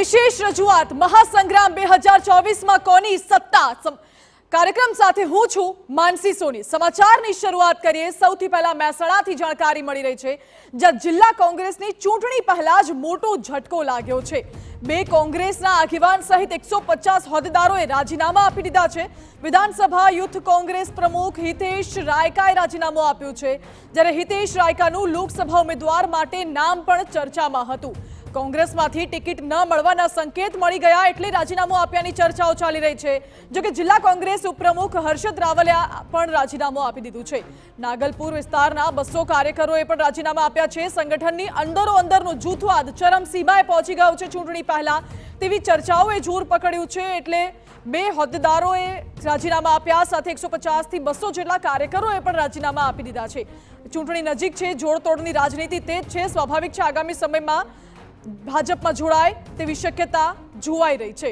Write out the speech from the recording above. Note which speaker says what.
Speaker 1: વિશેષ રજૂઆત મહાસંગ્રામ 2024 માં કોની સત્તા કાર્યક્રમ સાથે હું છું માનસી સોની। સમાચારની શરૂઆત કરીએ। સૌથી પહેલા મહેસાણાથી જાણકારી મળી રહી છે, જ્યાં જિલ્લા કોંગ્રેસની ચૂંટણી પહેલા જ મોટો ઝટકો લાગ્યો છે। બે કોંગ્રેસના આગેવાન સહિત 150 હોદ્દેદારોએ રાજીનામા આપી દીધા છે। વિધાનસભા યુથ કોંગ્રેસ પ્રમુખ હિતેશ રાયકાએ રાજીનામું આપ્યું છે, જ્યારે હિતેશ રાયકાનું લોકસભા ઉમેદવાર માટે નામ પણ ચર્ચામાં હતું। કોંગ્રેસમાંથી ટિકિટ ન મળવાના સંકેત મળી ગયા એટલે રાજીનામું આપ્યાની ચર્ચાઓ ચાલી રહી છે। જો કે જિલ્લા કોંગ્રેસ ઉપપ્રમુખ હર્ષદ રાવલિયા પણ રાજીનામું આપી દીધું છે। નાગલપુર વિસ્તારના 200 કાર્યકરોએ પણ રાજીનામા આપ્યા છે। સંગઠનની અંદરોઅંદરનો જૂથવાદ ચરમસીમાએ પહોંચી ગયો છે। ચૂંટણી પહેલા તેવી ચર્ચાઓએ જોર પકડ્યું છે, એટલે બે હોદ્દેદારોએ રાજીનામા આપ્યા, સાથે 150 થી 200 જેટલા કાર્યકરોએ પણ રાજીનામા આપી દીધા છે। ચૂંટણી નજીક છે, જોડતોડની રાજનીતિ તેજ છે। સ્વાભાવિક છે આગામી સમયમાં ભાજપમાં જોડાય તેવી શક્યતા જોવાઈ રહી છે।